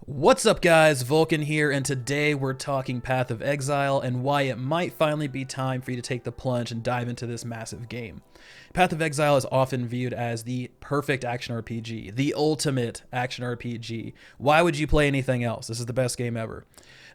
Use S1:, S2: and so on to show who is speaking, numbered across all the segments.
S1: What's up guys, Vulkan here, and today we're talking Path of Exile and why it might finally be time for you to take the plunge and dive into this massive game. Path of Exile is often viewed as the perfect action RPG, the ultimate action RPG. Why would you play anything else? This is the best game ever.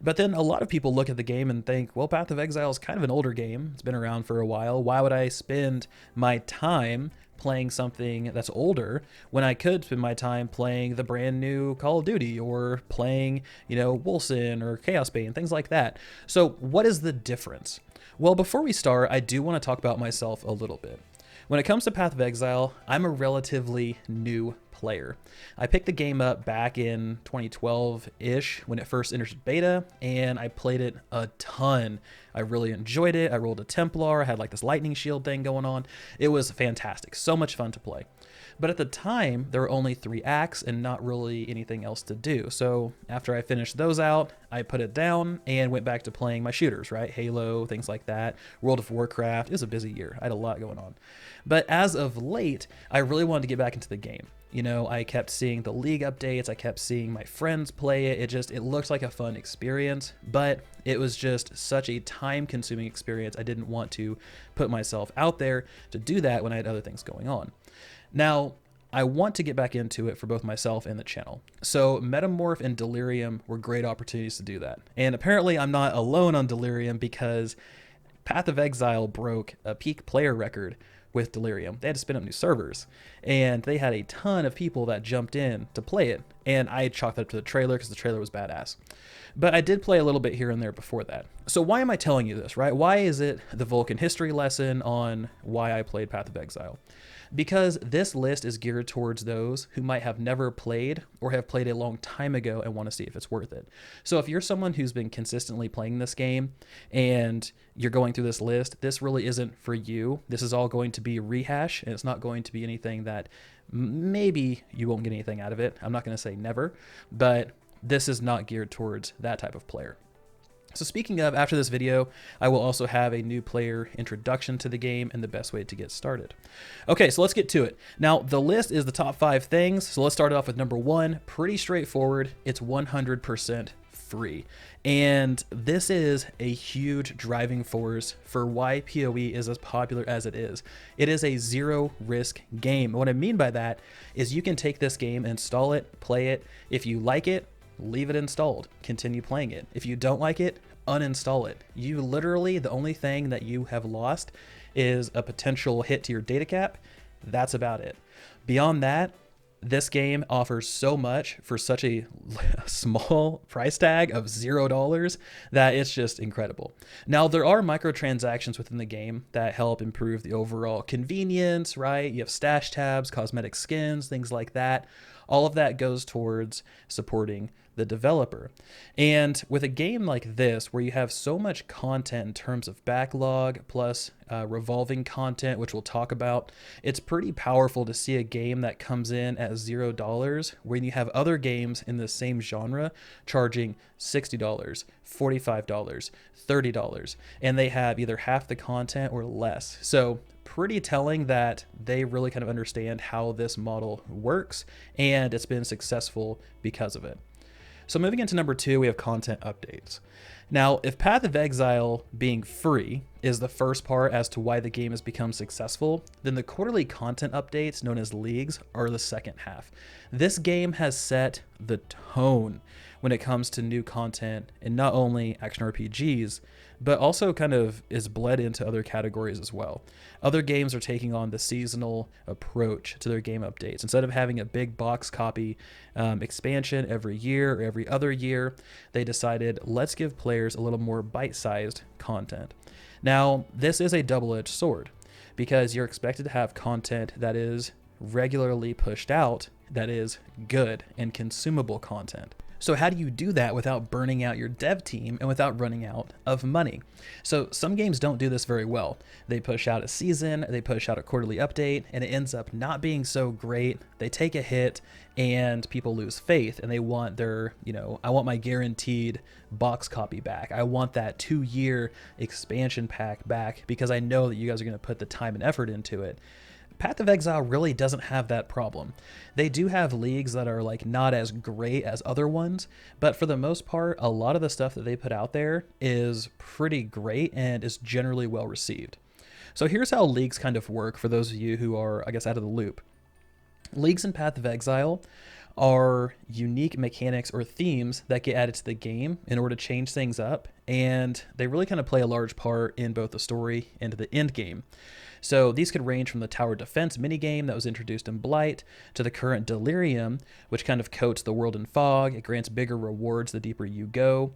S1: But then a lot of people look at the game and think, well, Path of Exile is kind of an older game. It's been around for a while. Why would I spend my time playing something that's older when I could spend my time playing the brand new Call of Duty or playing, Wolcen or Chaos Bane, things like that. So what is the difference? Well, before we start, I do want to talk about myself a little bit. When it comes to Path of Exile, I'm a relatively new player. I picked the game up back in 2012-ish when it first entered beta, and I played it a ton. I really enjoyed it. I rolled a Templar, I had like this lightning shield thing going on. It was fantastic, so much fun to play. But at the time, there were only 3 acts and not really anything else to do. So after I finished those out, I put it down and went back to playing my shooters, right? Halo, things like that, World of Warcraft. It was a busy year. I had a lot going on. But as of late, I really wanted to get back into the game. I kept seeing the league updates. I kept seeing my friends play it. It looked like a fun experience, but it was just such a time-consuming experience. I didn't want to put myself out there to do that when I had other things going on. Now, I want to get back into it for both myself and the channel. So Metamorph and Delirium were great opportunities to do that. And apparently I'm not alone on Delirium because Path of Exile broke a peak player record with Delirium. They had to spin up new servers, and they had a ton of people that jumped in to play it, and I chalked that up to the trailer because the trailer was badass. But I did play a little bit here and there before that. So why am I telling you this, right? Why is it the Vulkan history lesson on why I played Path of Exile? Because this list is geared towards those who might have never played or have played a long time ago and want to see if it's worth it. So if you're someone who's been consistently playing this game and you're going through this list, this really isn't for you. This is all going to be rehash, and it's not going to be anything that maybe you won't get anything out of it. I'm not going to say never, but this is not geared towards that type of player. So speaking of, after this video, I will also have a new player introduction to the game and the best way to get started. Okay, so let's get to it. Now, the list is the top 5 things. So let's start off with number 1. Pretty straightforward. It's 100% free. And this is a huge driving force for why POE is as popular as it is. It is a zero risk game. What I mean by that is you can take this game, install it, play it. If you like it, leave it installed, continue playing it. If you don't like it, uninstall it. You literally, the only thing that you have lost is a potential hit to your data cap. That's about it. Beyond that, this game offers so much for such a small price tag of $0 that it's just incredible. Now, there are microtransactions within the game that help improve the overall convenience, right? You have stash tabs, cosmetic skins, things like that. All of that goes towards supporting the developer. And with a game like this, where you have so much content in terms of backlog plus revolving content, which we'll talk about, it's pretty powerful to see a game that comes in at $0 when you have other games in the same genre charging $60, $45, $30, and they have either half the content or less. So pretty telling that they really kind of understand how this model works, and it's been successful because of it. So moving into number 2, we have content updates. Now, if Path of Exile being free is the first part as to why the game has become successful, then the quarterly content updates, known as leagues, are the second half. This game has set the tone when it comes to new content in not only action RPGs, but also kind of is bled into other categories as well. Other games are taking on the seasonal approach to their game updates. Instead of having a big box copy expansion every year or every other year, they decided, let's give players a little more bite-sized content. Now, this is a double-edged sword because you're expected to have content that is regularly pushed out that is good and consumable content. So how do you do that without burning out your dev team and without running out of money? So some games don't do this very well. They push out a season, they push out a quarterly update, and it ends up not being so great. They take a hit and people lose faith and they want their, I want my guaranteed box copy back. I want that 2-year expansion pack back because I know that you guys are going to put the time and effort into it. Path of Exile really doesn't have that problem. They do have leagues that are like not as great as other ones, but for the most part, a lot of the stuff that they put out there is pretty great and is generally well received. So here's how leagues kind of work for those of you who are, I guess, out of the loop. Leagues in Path of Exile are unique mechanics or themes that get added to the game in order to change things up, and they really kind of play a large part in both the story and the end game. So these could range from the tower defense minigame that was introduced in Blight to the current Delirium, which kind of coats the world in fog. It grants bigger rewards the deeper you go.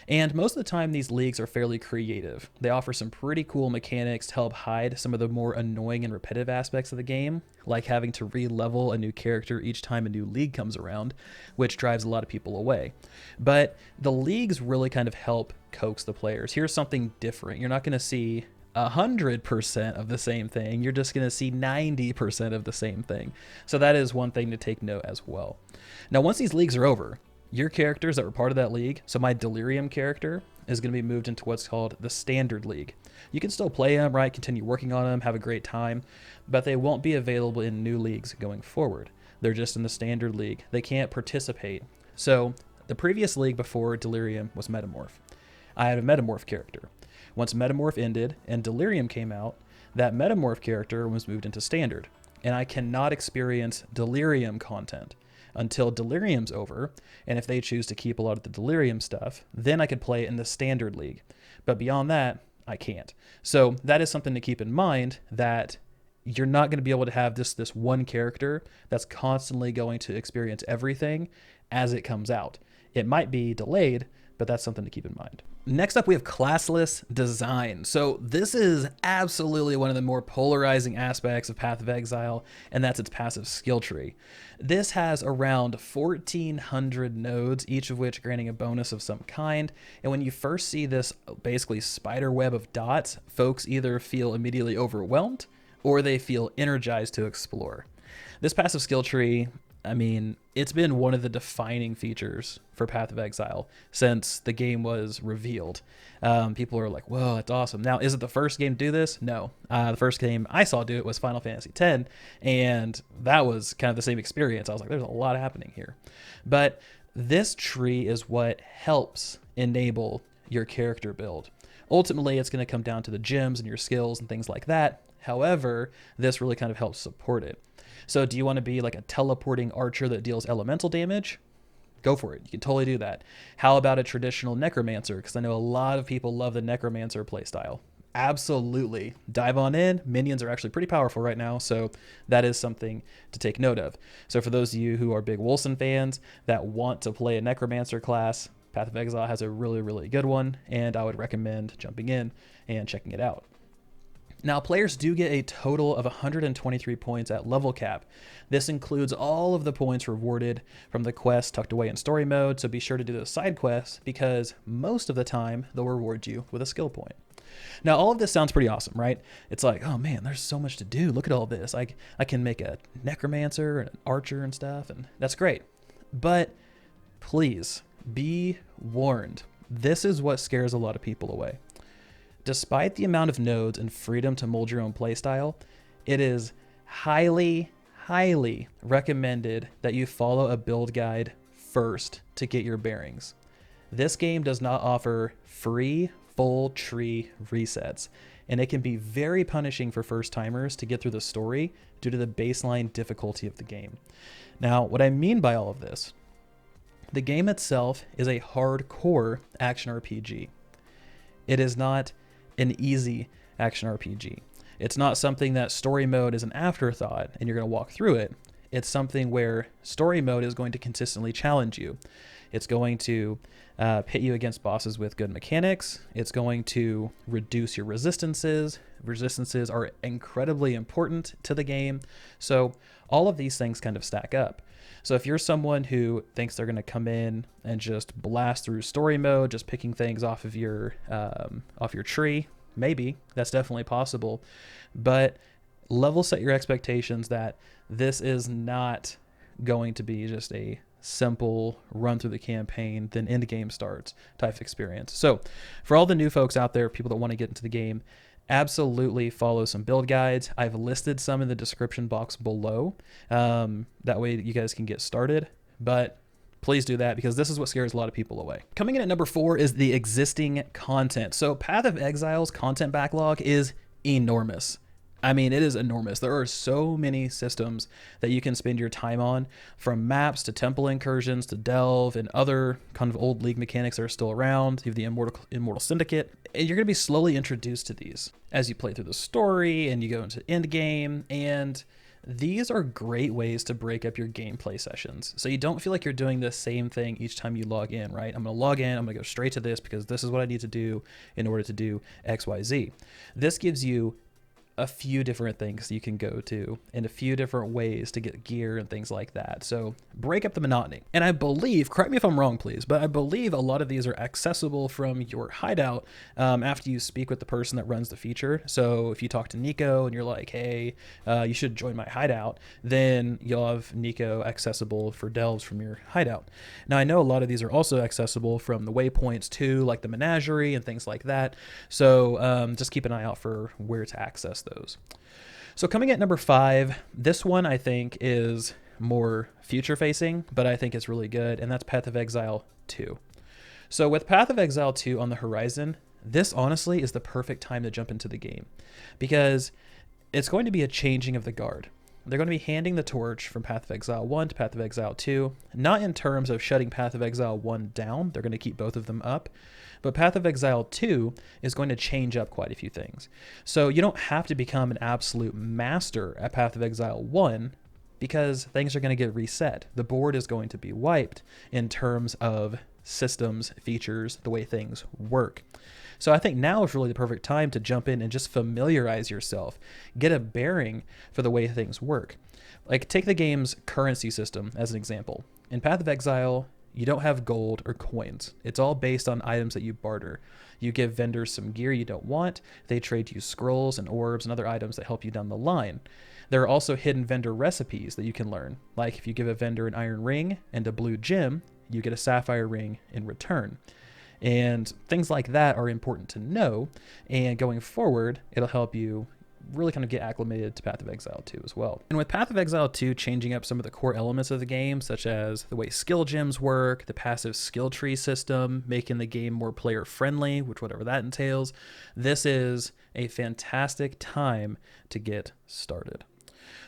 S1: And most of the time, these leagues are fairly creative. They offer some pretty cool mechanics to help hide some of the more annoying and repetitive aspects of the game, like having to re-level a new character each time a new league comes around, which drives a lot of people away. But the leagues really kind of help coax the players. Here's something different. You're not going to see 100% of the same thing. You're just going to see 90% of the same thing. So that is one thing to take note as well. Now, once these leagues are over, your characters that were part of that league, so my Delirium character is going to be moved into what's called the Standard League. You can still play them, right? Continue working on them, have a great time, but they won't be available in new leagues going forward. They're just in the Standard League. They can't participate. So the previous league before Delirium was Metamorph. I had a Metamorph character. Once Metamorph ended and Delirium came out, that Metamorph character was moved into Standard, and I cannot experience Delirium content until Delirium's over, and if they choose to keep a lot of the Delirium stuff, then I could play it in the Standard League. But beyond that, I can't. So that is something to keep in mind, that you're not going to be able to have this one character that's constantly going to experience everything as it comes out. It might be delayed, but that's something to keep in mind. Next up, we have classless design. So this is absolutely one of the more polarizing aspects of Path of Exile, and that's its passive skill tree. This has around 1,400 nodes, each of which granting a bonus of some kind. And when you first see this basically spider web of dots, folks either feel immediately overwhelmed or they feel energized to explore. This passive skill tree, I mean, it's been one of the defining features for Path of Exile since the game was revealed. People are like, whoa, that's awesome. Now, is it the first game to do this? No. The first game I saw do it was Final Fantasy X, and that was kind of the same experience. I was like, there's a lot happening here. But this tree is what helps enable your character build. Ultimately, it's going to come down to the gems and your skills and things like that. However, this really kind of helps support it. So do you want to be like a teleporting archer that deals elemental damage? Go for it. You can totally do that. How about a traditional necromancer? Because I know a lot of people love the necromancer playstyle. Absolutely. Dive on in. Minions are actually pretty powerful right now, so that is something to take note of. So for those of you who are big Wilson fans that want to play a necromancer class, Path of Exile has a really, really good one, and I would recommend jumping in and checking it out. Now, players do get a total of 123 points at level cap. This includes all of the points rewarded from the quests tucked away in story mode, so be sure to do those side quests because most of the time they'll reward you with a skill point. Now, all of this sounds pretty awesome, right? It's like, oh man, there's so much to do. Look at all this. I can make a necromancer and an archer and stuff, and that's great. But please be warned. This is what scares a lot of people away. Despite the amount of nodes and freedom to mold your own playstyle, it is highly, highly recommended that you follow a build guide first to get your bearings. This game does not offer free full tree resets, and it can be very punishing for first timers to get through the story due to the baseline difficulty of the game. Now, what I mean by all of this, the game itself is a hardcore action RPG. It is not an easy action RPG. It's not something that story mode is an afterthought and you're going to walk through it. It's something where story mode is going to consistently challenge you. It's going to pit you against bosses with good mechanics. It's going to reduce your resistances. Resistances are incredibly important to the game. So all of these things kind of stack up. So if you're someone who thinks they're going to come in and just blast through story mode, just picking things off of your tree, maybe that's definitely possible. But level set your expectations that this is not going to be just a simple run through the campaign, then end game starts type of experience. So for all the new folks out there, people that want to get into the game, absolutely follow some build guides. I've listed some in the description box below. That way you guys can get started, but please do that because this is what scares a lot of people away. Coming in at number 4 is the existing content. So Path of Exile's content backlog is enormous. I mean, it is enormous. There are so many systems that you can spend your time on, from maps to temple incursions to delve and other kind of old League mechanics that are still around. You have the Immortal Syndicate. And you're going to be slowly introduced to these as you play through the story and you go into end game. And these are great ways to break up your gameplay sessions. So you don't feel like you're doing the same thing each time you log in, right? I'm going to log in, I'm going to go straight to this because this is what I need to do in order to do X, Y, Z. This gives you a few different things you can go to and a few different ways to get gear and things like that. So break up the monotony. And I believe, correct me if I'm wrong, please, but I believe a lot of these are accessible from your hideout after you speak with the person that runs the feature. So if you talk to Nico and you're like, hey, you should join my hideout, then you'll have Nico accessible for delves from your hideout. Now, I know a lot of these are also accessible from the waypoints too, like the menagerie and things like that. So just keep an eye out for where to access those. So coming at number 5, this one I think is more future facing, but I think it's really good, and that's Path of Exile 2. So with Path of Exile 2 on the horizon, this honestly is the perfect time to jump into the game because it's going to be a changing of the guard. They're going to be handing the torch from Path of Exile 1 to Path of Exile 2, not in terms of shutting Path of Exile 1 down. They're going to keep both of them up. But Path of Exile 2 is going to change up quite a few things. So you don't have to become an absolute master at Path of Exile 1 because things are going to get reset. The board is going to be wiped in terms of systems, features, the way things work. So I think now is really the perfect time to jump in and just familiarize yourself, get a bearing for the way things work. Like take the game's currency system as an example. In Path of Exile, you don't have gold or coins. It's all based on items that you barter. You give vendors some gear you don't want. They trade you scrolls and orbs and other items that help you down the line. There are also hidden vendor recipes that you can learn. Like if you give a vendor an iron ring and a blue gem, you get a sapphire ring in return. And things like that are important to know. And going forward, it'll help you really kind of get acclimated to Path of Exile 2 as well. And with Path of Exile 2 changing up some of the core elements of the game, such as the way skill gems work, the passive skill tree system, making the game more player friendly, which whatever that entails, this is a fantastic time to get started.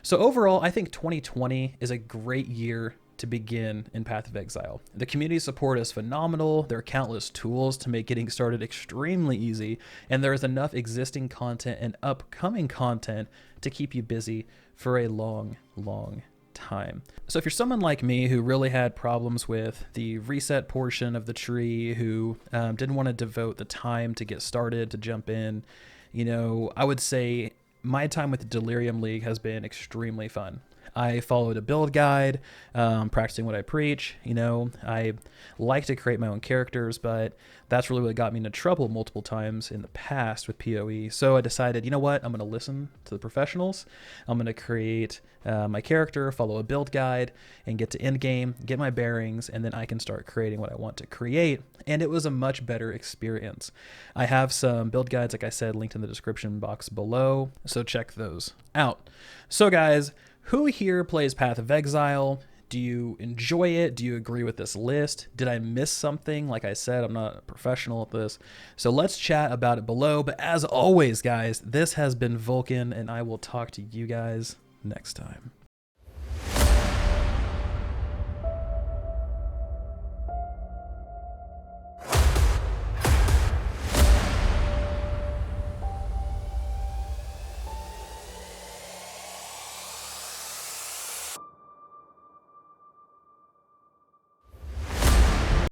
S1: So overall, I think 2020 is a great year to begin in Path of Exile. The community support is phenomenal. There are countless tools to make getting started extremely easy, and there is enough existing content and upcoming content to keep you busy for a long, long time. So if you're someone like me who really had problems with the reset portion of the tree, who didn't want to devote the time to get started, to jump in, you know, I would say my time with the Delirium League has been extremely fun. I followed a build guide, practicing what I preach. You know, I like to create my own characters, but that's really what got me into trouble multiple times in the past with POE. So I decided, you know what, I'm going to listen to the professionals. I'm going to create my character, follow a build guide, and get to end game, get my bearings, and then I can start creating what I want to create. And it was a much better experience. I have some build guides, like I said, linked in the description box below, so check those out. So guys, who here plays Path of Exile? Do you enjoy it? Do you agree with this list? Did I miss something? Like I said, I'm not a professional at this. So let's chat about it below. But as always, guys, this has been Vulkan, and I will talk to you guys next time.